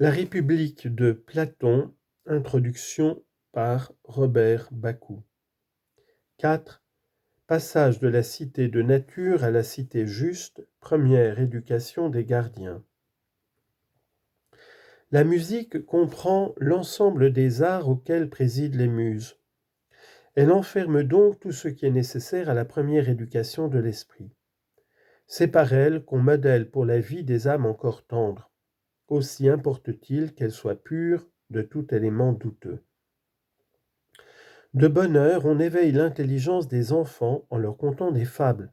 La République de Platon, introduction par Robert Bakou. 4. Passage de la cité de nature à la cité juste, première éducation des gardiens. La musique comprend l'ensemble des arts auxquels président les muses. Elle enferme donc tout ce qui est nécessaire à la première éducation de l'esprit. C'est par elle qu'on modèle pour la vie des âmes encore tendres. Aussi importe-t-il qu'elles soient pures de tout élément douteux. De bonne heure, on éveille l'intelligence des enfants en leur contant des fables.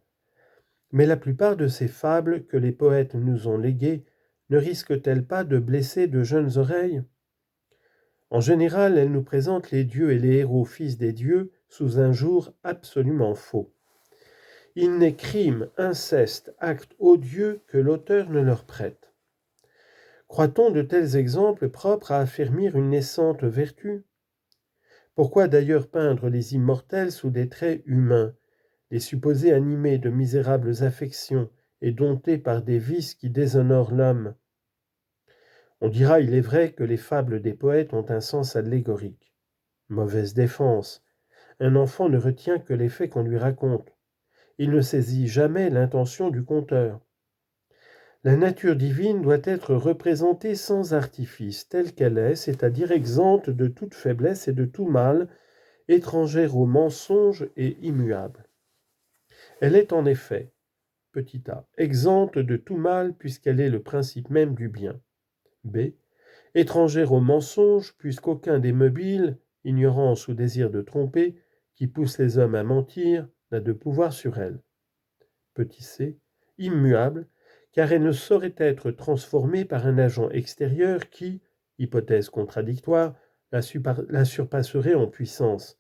Mais la plupart de ces fables que les poètes nous ont léguées ne risquent-elles pas de blesser de jeunes oreilles ? En général, elles nous présentent les dieux et les héros fils des dieux sous un jour absolument faux. Il n'est crime, inceste, acte odieux que l'auteur ne leur prête. Croit-on de tels exemples propres à affermir une naissante vertu ? Pourquoi d'ailleurs peindre les immortels sous des traits humains, les supposer animés de misérables affections et domptés par des vices qui déshonorent l'homme ? On dira, il est vrai, que les fables des poètes ont un sens allégorique. Mauvaise défense. Un enfant ne retient que les faits qu'on lui raconte. Il ne saisit jamais l'intention du conteur. La nature divine doit être représentée sans artifice, telle qu'elle est, c'est-à-dire exempte de toute faiblesse et de tout mal, étrangère au mensonge et immuable. Elle est en effet, petit a, exempte de tout mal puisqu'elle est le principe même du bien. B. Étrangère au mensonge puisqu'aucun des mobiles, ignorance ou désir de tromper, qui poussent les hommes à mentir, n'a de pouvoir sur elle. Petit c. Immuable, car elle ne saurait être transformée par un agent extérieur qui, hypothèse contradictoire, la surpasserait en puissance,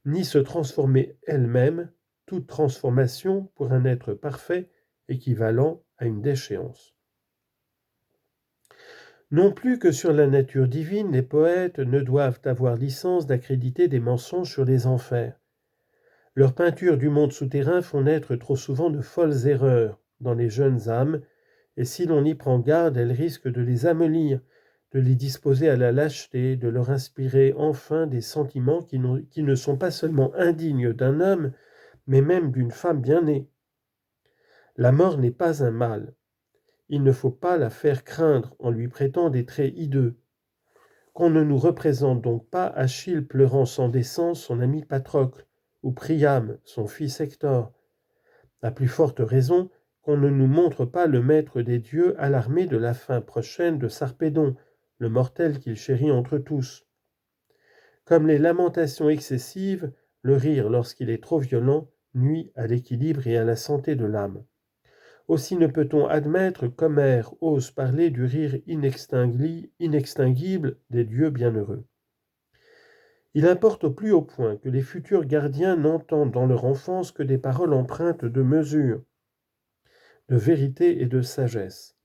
ni se transformer elle-même, toute transformation pour un être parfait équivalent à une déchéance. Non plus que sur la nature divine, les poètes ne doivent avoir licence d'accréditer des mensonges sur les enfers. Leurs peintures du monde souterrain font naître trop souvent de folles erreurs dans les jeunes âmes, et si l'on y prend garde, elles risquent de les amollir, de les disposer à la lâcheté, de leur inspirer enfin des sentiments qui ne sont pas seulement indignes d'un homme, mais même d'une femme bien née. La mort n'est pas un mal. Il ne faut pas la faire craindre en lui prêtant des traits hideux. Qu'on ne nous représente donc pas Achille pleurant sans décence son ami Patrocle, ou Priam, son fils Hector. À plus forte raison, qu'on ne nous montre pas le maître des dieux alarmé de la fin prochaine de Sarpédon, le mortel qu'il chérit entre tous. Comme les lamentations excessives, le rire, lorsqu'il est trop violent, nuit à l'équilibre et à la santé de l'âme. Aussi ne peut-on admettre qu'Homère ose parler du rire inextinguible des dieux bienheureux. Il importe au plus haut point que les futurs gardiens n'entendent dans leur enfance que des paroles empreintes de mesure, de vérité et de sagesse.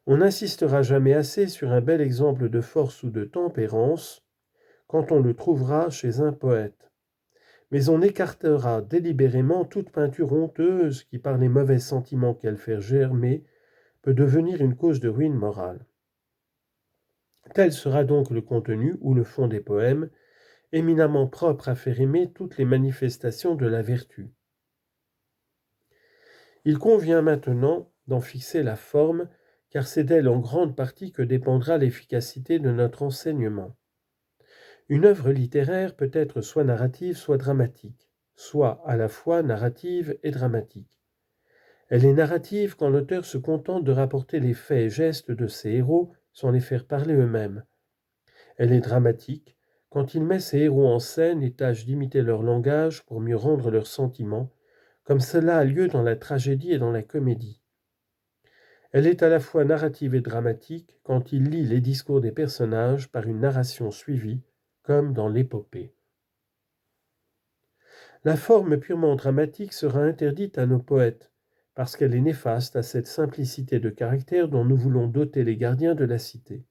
On n'insistera jamais assez sur un bel exemple de force ou de tempérance quand on le trouvera chez un poète. Mais on écartera délibérément toute peinture honteuse qui, par les mauvais sentiments qu'elle fait germer, peut devenir une cause de ruine morale. Tel sera donc le contenu ou le fond des poèmes, éminemment propres à faire aimer toutes les manifestations de la vertu. Il convient maintenant d'en fixer la forme, car c'est d'elle en grande partie que dépendra l'efficacité de notre enseignement. Une œuvre littéraire peut être soit narrative, soit dramatique, soit à la fois narrative et dramatique. Elle est narrative quand l'auteur se contente de rapporter les faits et gestes de ses héros sans les faire parler eux-mêmes. Elle est dramatique quand il met ses héros en scène et tâche d'imiter leur langage pour mieux rendre leurs sentiments, comme cela a lieu dans la tragédie et dans la comédie. Elle est à la fois narrative et dramatique quand il lit les discours des personnages par une narration suivie, comme dans l'épopée. La forme purement dramatique sera interdite à nos poètes, parce qu'elle est néfaste à cette simplicité de caractère dont nous voulons doter les gardiens de la cité.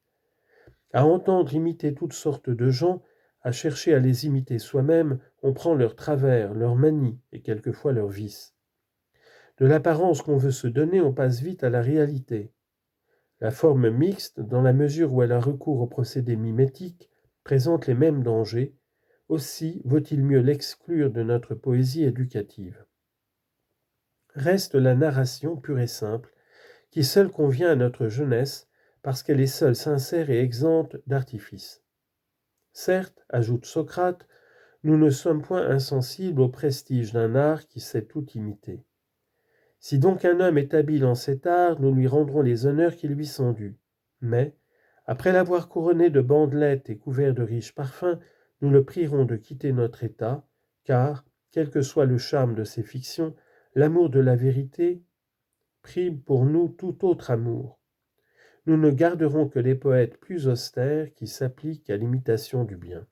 À entendre imiter toutes sortes de gens, à chercher à les imiter soi-même, on prend leurs travers, leurs manies et quelquefois leurs vices. De l'apparence qu'on veut se donner, on passe vite à la réalité. La forme mixte, dans la mesure où elle a recours au procédé mimétique, présente les mêmes dangers. Aussi vaut-il mieux l'exclure de notre poésie éducative. Reste la narration pure et simple, qui seule convient à notre jeunesse, parce qu'elle est seule sincère et exempte d'artifice. Certes, ajoute Socrate, nous ne sommes point insensibles au prestige d'un art qui sait tout imiter. Si donc un homme est habile en cet art, nous lui rendrons les honneurs qui lui sont dus. Mais, après l'avoir couronné de bandelettes et couvert de riches parfums, nous le prierons de quitter notre état, car, quel que soit le charme de ces fictions, l'amour de la vérité prime pour nous tout autre amour. Nous ne garderons que les poètes plus austères qui s'appliquent à l'imitation du bien.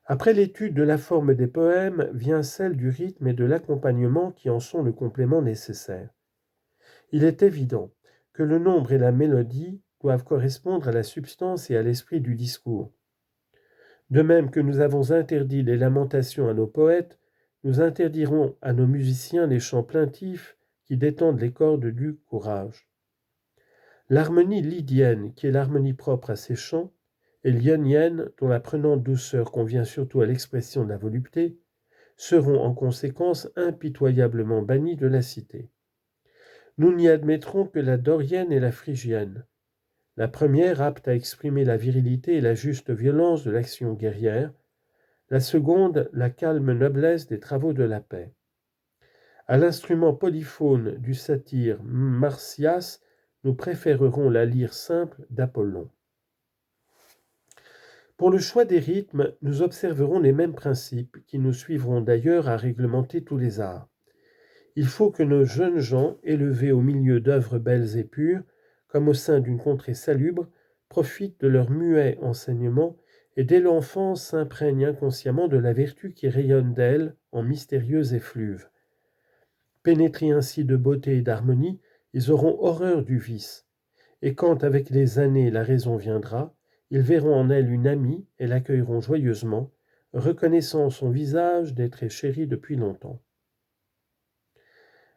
Après l'étude de la forme des poèmes vient celle du rythme et de l'accompagnement qui en sont le complément nécessaire. Il est évident que le nombre et la mélodie doivent correspondre à la substance et à l'esprit du discours. De même que nous avons interdit les lamentations à nos poètes, nous interdirons à nos musiciens les chants plaintifs qui détendent les cordes du courage. L'harmonie lydienne, qui est l'harmonie propre à ces chants, et l'ionienne, dont la prenante douceur convient surtout à l'expression de la volupté, seront en conséquence impitoyablement bannies de la cité. Nous n'y admettrons que la dorienne et la phrygienne. La première apte à exprimer la virilité et la juste violence de l'action guerrière, la seconde la calme noblesse des travaux de la paix. À l'instrument polyphone du satyre Marsyas, nous préférerons la lyre simple d'Apollon. Pour le choix des rythmes, nous observerons les mêmes principes qui nous suivront d'ailleurs à réglementer tous les arts. Il faut que nos jeunes gens, élevés au milieu d'œuvres belles et pures, comme au sein d'une contrée salubre, profitent de leur muet enseignement et dès l'enfance s'imprègnent inconsciemment de la vertu qui rayonne d'elle en mystérieux effluves. Pénétrés ainsi de beauté et d'harmonie, ils auront horreur du vice, et quand avec les années la raison viendra, ils verront en elle une amie et l'accueilleront joyeusement, reconnaissant son visage d'être chéri depuis longtemps.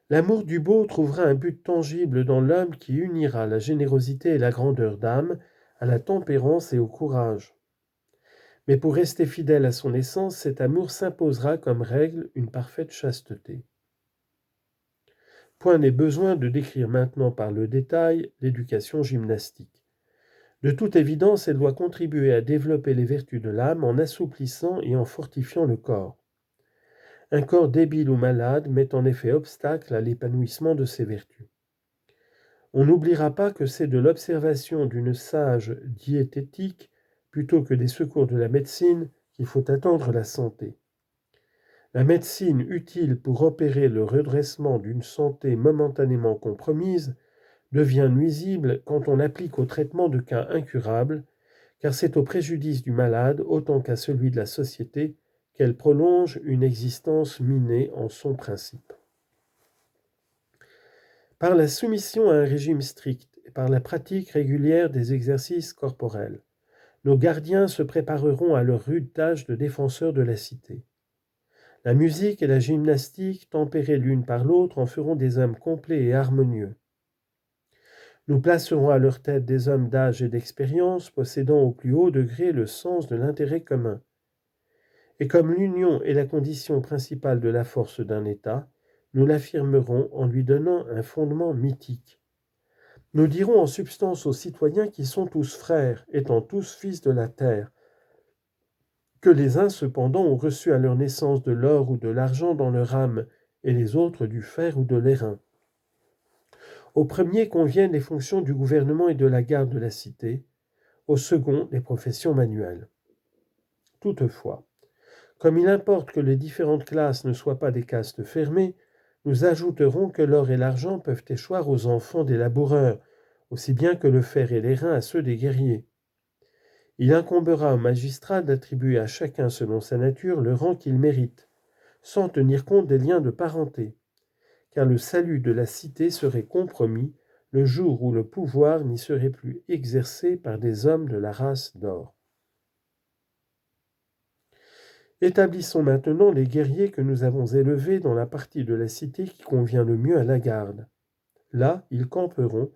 L'amour du beau trouvera un but tangible dans l'homme qui unira la générosité et la grandeur d'âme à la tempérance et au courage. Mais pour rester fidèle à son essence, cet amour s'imposera comme règle une parfaite chasteté. Point n'est besoin de décrire maintenant par le détail l'éducation gymnastique. De toute évidence, elle doit contribuer à développer les vertus de l'âme en assouplissant et en fortifiant le corps. Un corps débile ou malade met en effet obstacle à l'épanouissement de ses vertus. On n'oubliera pas que c'est de l'observation d'une sage diététique, plutôt que des secours de la médecine, qu'il faut attendre la santé. La médecine utile pour opérer le redressement d'une santé momentanément compromise devient nuisible quand on l'applique au traitement de cas incurables, car c'est au préjudice du malade autant qu'à celui de la société qu'elle prolonge une existence minée en son principe. Par la soumission à un régime strict et par la pratique régulière des exercices corporels, nos gardiens se prépareront à leur rude tâche de défenseurs de la cité. La musique et la gymnastique, tempérées l'une par l'autre, en feront des hommes complets et harmonieux. Nous placerons à leur tête des hommes d'âge et d'expérience possédant au plus haut degré le sens de l'intérêt commun. Et comme l'union est la condition principale de la force d'un État, nous l'affirmerons en lui donnant un fondement mythique. Nous dirons en substance aux citoyens qui sont tous frères, étant tous fils de la terre, que les uns cependant ont reçu à leur naissance de l'or ou de l'argent dans leur âme, et les autres du fer ou de l'airain. Au premier conviennent les fonctions du gouvernement et de la garde de la cité, au second les professions manuelles. Toutefois, comme il importe que les différentes classes ne soient pas des castes fermées, nous ajouterons que l'or et l'argent peuvent échoir aux enfants des laboureurs, aussi bien que le fer et l'airain à ceux des guerriers. Il incombera aux magistrats d'attribuer à chacun selon sa nature le rang qu'il mérite, sans tenir compte des liens de parenté, car le salut de la cité serait compromis le jour où le pouvoir n'y serait plus exercé par des hommes de la race d'or. Établissons maintenant les guerriers que nous avons élevés dans la partie de la cité qui convient le mieux à la garde. Là, ils camperont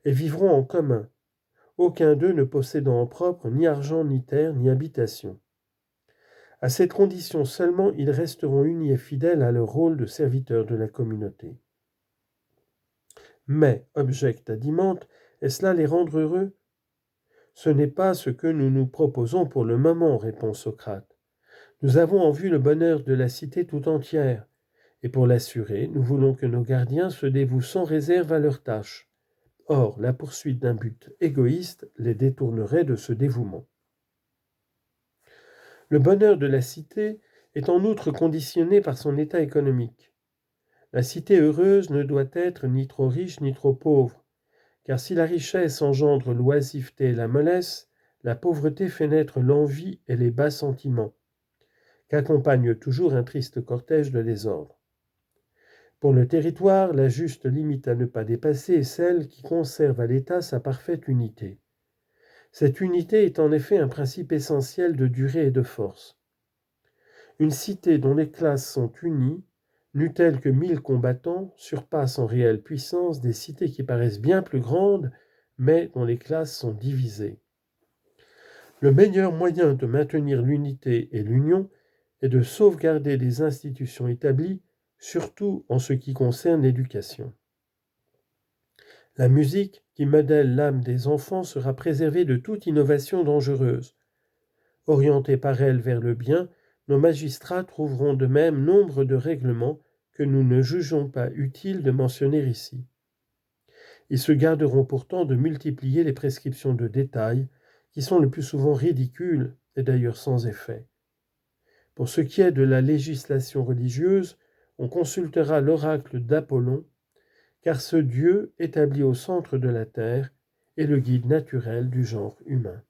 et vivront en commun, aucun d'eux ne possédant en propre ni argent, ni terre, ni habitation. À cette condition seulement, ils resteront unis et fidèles à leur rôle de serviteurs de la communauté. Mais, objecte Adimante, est-ce là les rendre heureux? Ce n'est pas ce que nous nous proposons pour le moment, répond Socrate. Nous avons en vue le bonheur de la cité tout entière, et pour l'assurer, nous voulons que nos gardiens se dévouent sans réserve à leurs tâches. Or, la poursuite d'un but égoïste les détournerait de ce dévouement. Le bonheur de la cité est en outre conditionné par son état économique. La cité heureuse ne doit être ni trop riche ni trop pauvre, car si la richesse engendre l'oisiveté et la mollesse, la pauvreté fait naître l'envie et les bas sentiments, qu'accompagne toujours un triste cortège de désordre. Pour le territoire, la juste limite à ne pas dépasser est celle qui conserve à l'État sa parfaite unité. Cette unité est en effet un principe essentiel de durée et de force. Une cité dont les classes sont unies, n'eût-elle que 1000 combattants, surpasse en réelle puissance des cités qui paraissent bien plus grandes, mais dont les classes sont divisées. Le meilleur moyen de maintenir l'unité et l'union est de sauvegarder les institutions établies, surtout en ce qui concerne l'éducation. La musique, qui modèle l'âme des enfants, sera préservée de toute innovation dangereuse. Orientés par elle vers le bien, nos magistrats trouveront de même nombre de règlements que nous ne jugeons pas utile de mentionner ici. Ils se garderont pourtant de multiplier les prescriptions de détail, qui sont le plus souvent ridicules et d'ailleurs sans effet. Pour ce qui est de la législation religieuse, on consultera l'oracle d'Apollon, car ce Dieu établi au centre de la terre est le guide naturel du genre humain.